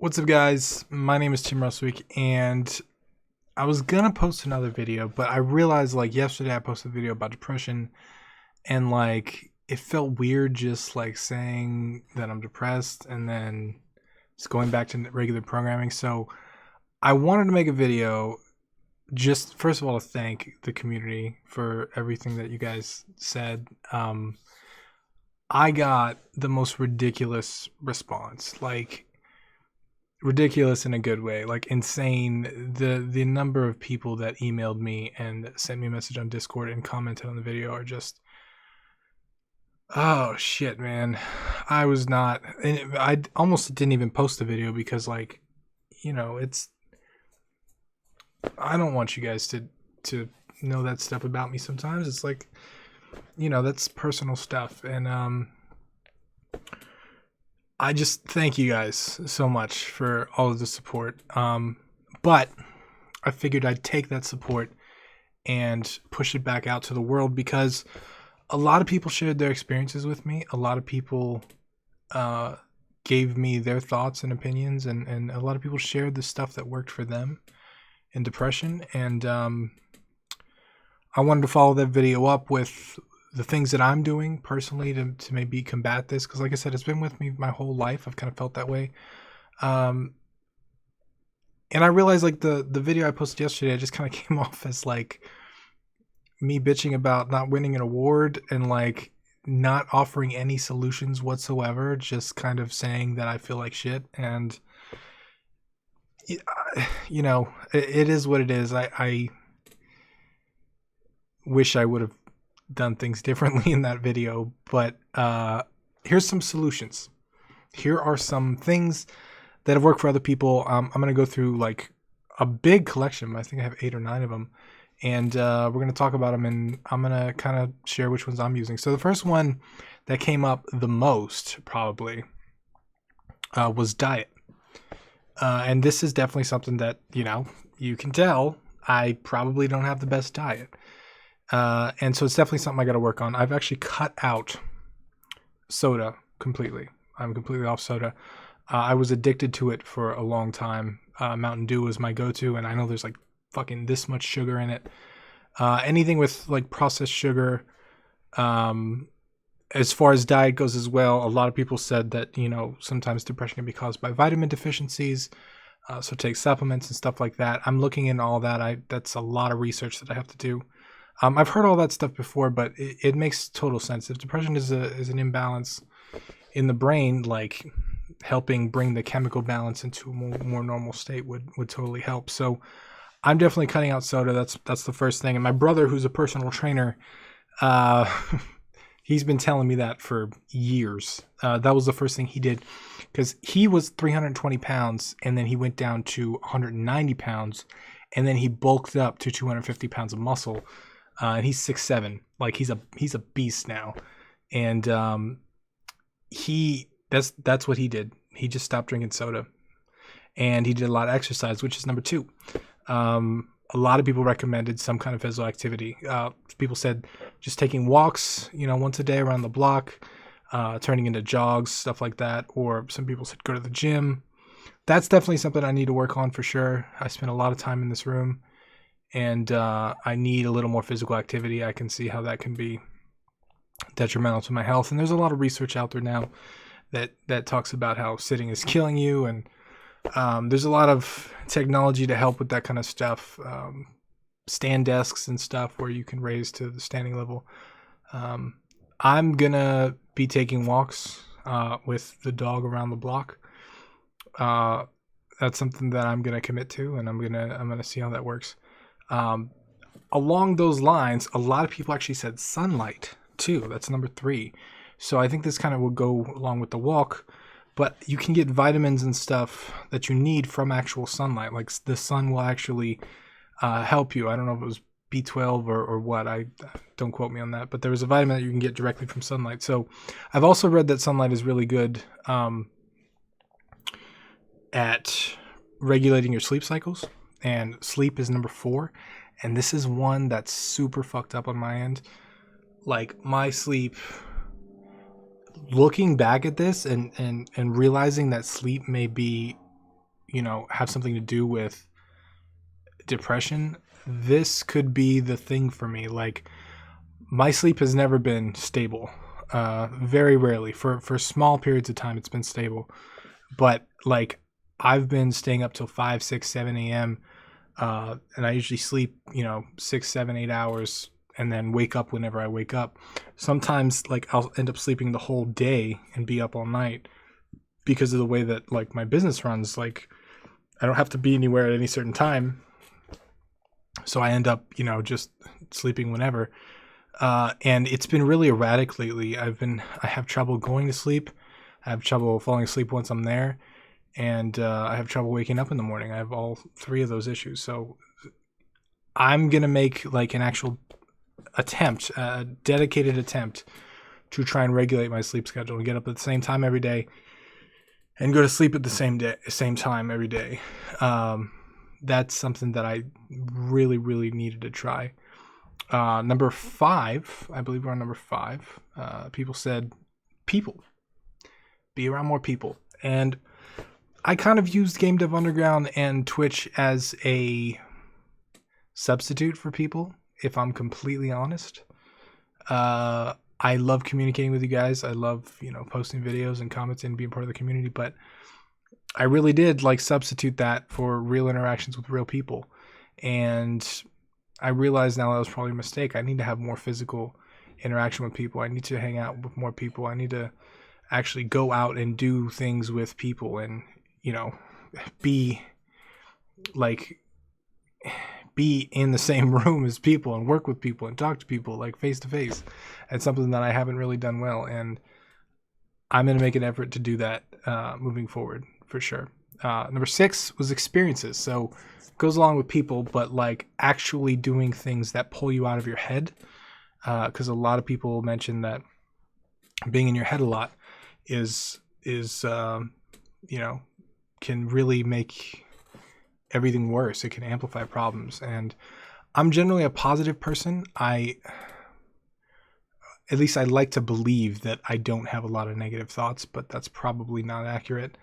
What's up, guys? My name is Tim Rustwick, and I was gonna post another video, but I realized like yesterday I posted a video about depression, and like it felt weird just like saying that I'm depressed and then just going back to regular programming. So I wanted to make a video just first of all to thank the community for everything that you guys said. I got the most ridiculous response, like ridiculous in a good way, like insane. The number of people that emailed me and sent me a message on Discord and commented on the video are just, oh shit, man. I was not, and I almost didn't even post the video because like, it's, I don't want you guys to know that stuff about me. Sometimes it's like, that's personal stuff. And I just thank you guys so much for all of the support. But I figured I'd take that support and push it back out to the world because a lot of people shared their experiences with me. A lot of people gave me their thoughts and opinions, and a lot of people shared the stuff that worked for them in depression. And I wanted to follow that video up with the things that I'm doing personally to maybe combat this. Because like I said, it's been with me my whole life. I've kind of felt that way. And I realized like the video I posted yesterday, I just kind of came off as like me bitching about not winning an award and like not offering any solutions whatsoever. Just kind of saying that I feel like shit. And, it is what it is. I wish I would have done things differently in that video, but here's some solutions. Here are some things that have worked for other people. I'm going to go through like a big collection. I think I have 8 or 9 of them, and we're going to talk about them, and I'm going to kind of share which ones I'm using. So the first one that came up the most probably was diet. And this is definitely something that, you can tell I probably don't have the best diet. And so it's definitely something I got to work on. I've actually cut out soda completely. I'm completely off soda. I was addicted to it for a long time. Mountain Dew was my go-to, and I know there's like fucking this much sugar in it. Anything with like processed sugar. As far as diet goes as well, a lot of people said that, sometimes depression can be caused by vitamin deficiencies. So take supplements and stuff like that. I'm looking into all that. That's a lot of research that I have to do. I've heard all that stuff before, but it makes total sense. If depression is an imbalance in the brain, like helping bring the chemical balance into a more normal state would totally help. So I'm definitely cutting out soda. That's the first thing. And my brother, who's a personal trainer, he's been telling me that for years. That was the first thing he did because he was 320 pounds and then he went down to 190 pounds and then he bulked up to 250 pounds of muscle. And he's 6'7". Like he's a beast now. And that's what he did. He just stopped drinking soda. And he did a lot of exercise, which is number 2. A lot of people recommended some kind of physical activity. People said just taking walks, once a day around the block, turning into jogs, stuff like that. Or some people said go to the gym. That's definitely something I need to work on for sure. I spend a lot of time in this room. And I need a little more physical activity. I can see how that can be detrimental to my health. And there's a lot of research out there now that talks about how sitting is killing you. And there's a lot of technology to help with that kind of stuff. Stand desks and stuff where you can raise to the standing level. I'm going to be taking walks with the dog around the block. That's something that I'm going to commit to, and I'm going to see how that works. Along those lines, a lot of people actually said sunlight too. That's number 3. So I think this kind of will go along with the walk, but you can get vitamins and stuff that you need from actual sunlight. Like the sun will actually help you. I don't know if it was B12 or what. I don't quote me on that, but there was a vitamin that you can get directly from sunlight. So I've also read that sunlight is really good at regulating your sleep cycles. And sleep is number 4. And this is one that's super fucked up on my end. Like my sleep, looking back at this and realizing that sleep may be have something to do with depression, this could be the thing for me. Like, my sleep has never been stable. Very rarely. For small periods of time, it's been stable. But like, I've been staying up till 5, 6, 7 a.m. And I usually sleep, 6, 7, 8 hours, and then wake up whenever I wake up. Sometimes, like, I'll end up sleeping the whole day and be up all night because of the way that, like, my business runs. Like, I don't have to be anywhere at any certain time, so I end up, just sleeping whenever. And it's been really erratic lately. I have trouble going to sleep. I have trouble falling asleep once I'm there, and I have trouble waking up in the morning. I have all three of those issues. So I'm gonna make like an actual attempt, a dedicated attempt, to try and regulate my sleep schedule and get up at the same time every day, and go to sleep at the same time every day. That's something that I really, really needed to try. Number 5, I believe we're on number 5. People said, be around more people. And I kind of used Game Dev Underground and Twitch as a substitute for people, if I'm completely honest. I love communicating with you guys. I love, posting videos and commenting and being part of the community, but I really did like substitute that for real interactions with real people. And I realize now that was probably a mistake. I need to have more physical interaction with people. I need to hang out with more people. I need to actually go out and do things with people and, be in the same room as people and work with people and talk to people like face to face. It's something that I haven't really done well. And I'm going to make an effort to do that moving forward for sure. Number 6 was experiences. So it goes along with people, but like actually doing things that pull you out of your head. Because a lot of people mention that being in your head a lot is can really make everything worse. It can amplify problems. And I'm generally a positive person. At least I like to believe that I don't have a lot of negative thoughts, but that's probably not accurate.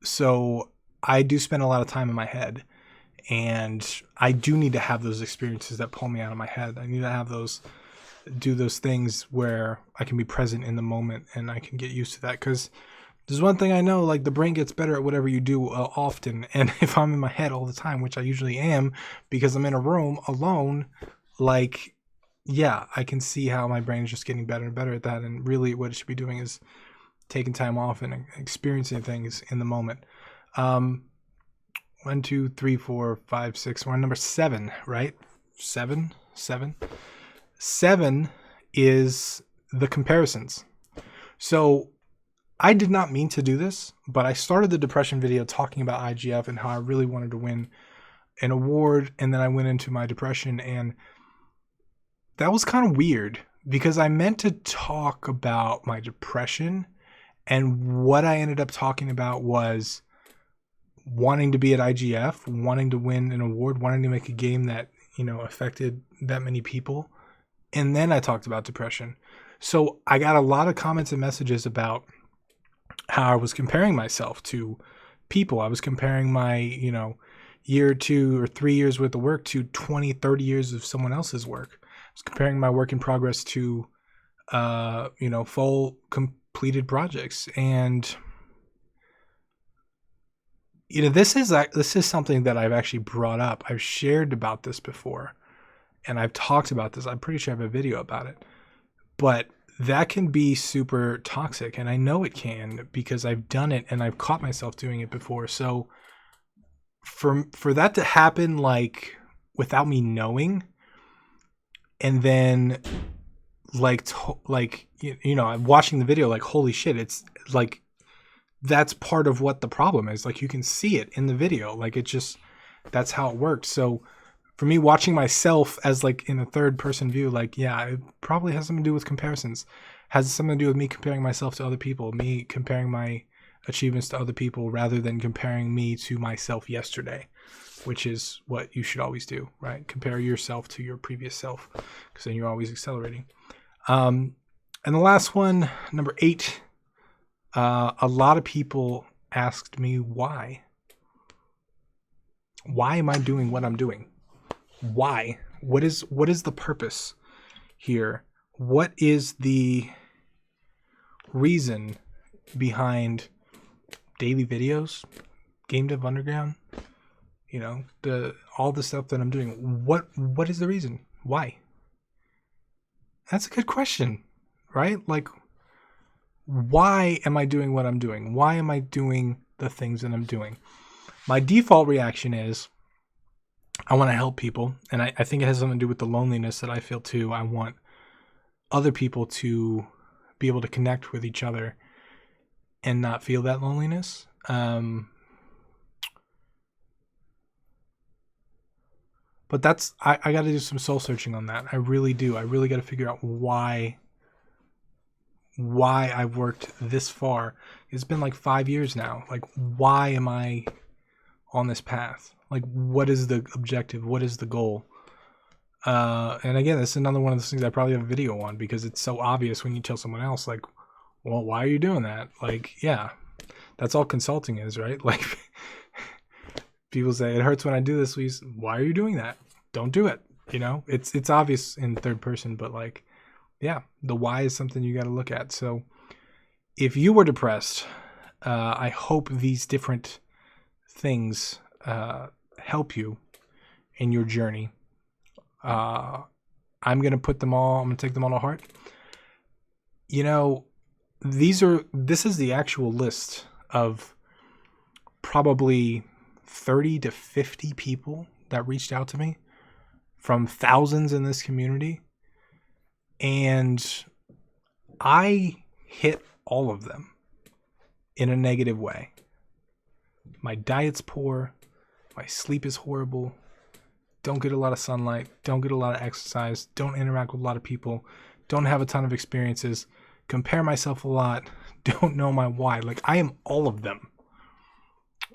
So I do spend a lot of time in my head, and I do need to have those experiences that pull me out of my head. I need to do those things where I can be present in the moment and I can get used to that. Because there's one thing I know, like, the brain gets better at whatever you do often. And if I'm in my head all the time, which I usually am because I'm in a room alone, like, yeah, I can see how my brain is just getting better and better at that. And really what it should be doing is taking time off and experiencing things in the moment. 1, 2, 3, 4, 5, 6. We're on number 7, right? 7 is the comparisons. So I did not mean to do this, but I started the depression video talking about IGF and how I really wanted to win an award, and then I went into my depression, and that was kind of weird because I meant to talk about my depression, and what I ended up talking about was wanting to be at IGF, wanting to win an award, wanting to make a game that, affected that many people. And then I talked about depression. So I got a lot of comments and messages about how I was comparing myself to people. I was comparing my, year or 2 or 3 years worth of work to 20, 30 years of someone else's work. I was comparing my work in progress to, full completed projects. And, this is something that I've actually brought up. I've shared about this before, and I've talked about this. I'm pretty sure I have a video about it. But that can be super toxic, and I know it can because I've done it and I've caught myself doing it before. So for that to happen, like, without me knowing, and then I'm watching the video like, holy shit, it's like, that's part of what the problem is. Like, you can see it in the video. Like, that's how it works. So for me, watching myself as like in a third person view, like, yeah, it probably has something to do with comparisons. Has something to do with me comparing myself to other people, me comparing my achievements to other people rather than comparing me to myself yesterday, which is what you should always do, right? Compare yourself to your previous self, because then you're always accelerating. And the last one, number 8, a lot of people asked me why. Why am I doing what I'm doing? Why? What is the purpose here? What is the reason behind daily videos, Game Dev Underground, all the stuff that I'm doing? What is the reason? Why? That's a good question, right? Like, why am I doing what I'm doing? Why am I doing the things that I'm doing? My default reaction is I want to help people, and I think it has something to do with the loneliness that I feel too. I want other people to be able to connect with each other and not feel that loneliness. But that's I got to do some soul searching on that. I really do. I really got to figure out why I've worked this far. It's been like 5 years now. Like, why am I on this path? Like, what is the objective? What is the goal? And again, this is another one of those things I probably have a video on, because it's so obvious when you tell someone else, like, well, why are you doing that? Like, yeah, that's all consulting is, right? Like, people say, it hurts when I do this. Please, why are you doing that? Don't do it. It's obvious in third person, but like, yeah, the why is something you got to look at. So if you were depressed, I hope these different things help you in your journey. I'm going to take them all to heart. This is the actual list of probably 30 to 50 people that reached out to me from thousands in this community. And I hit all of them in a negative way. My diet's poor. My sleep is horrible. Don't get a lot of sunlight. Don't get a lot of exercise. Don't interact with a lot of people. Don't have a ton of experiences. Compare myself a lot. Don't know my why. Like, I am all of them.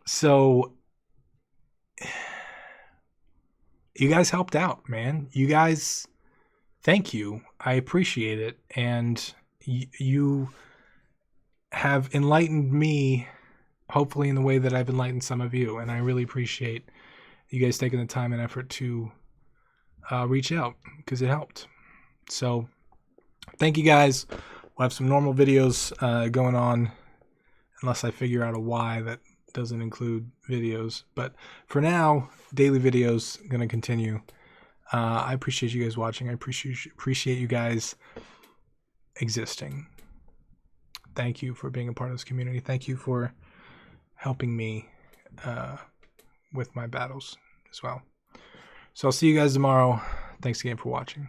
So you guys helped out, man. You guys, thank you. I appreciate it. And you have enlightened me, hopefully in the way that I've enlightened some of you. And I really appreciate you guys taking the time and effort to reach out, because it helped. So thank you guys. We'll have some normal videos going on, unless I figure out a why that doesn't include videos. But for now, daily videos going to continue. I appreciate you guys watching. I appreciate you guys existing. Thank you for being a part of this community. Thank you for helping me with my battles as well. So I'll see you guys tomorrow. Thanks again for watching.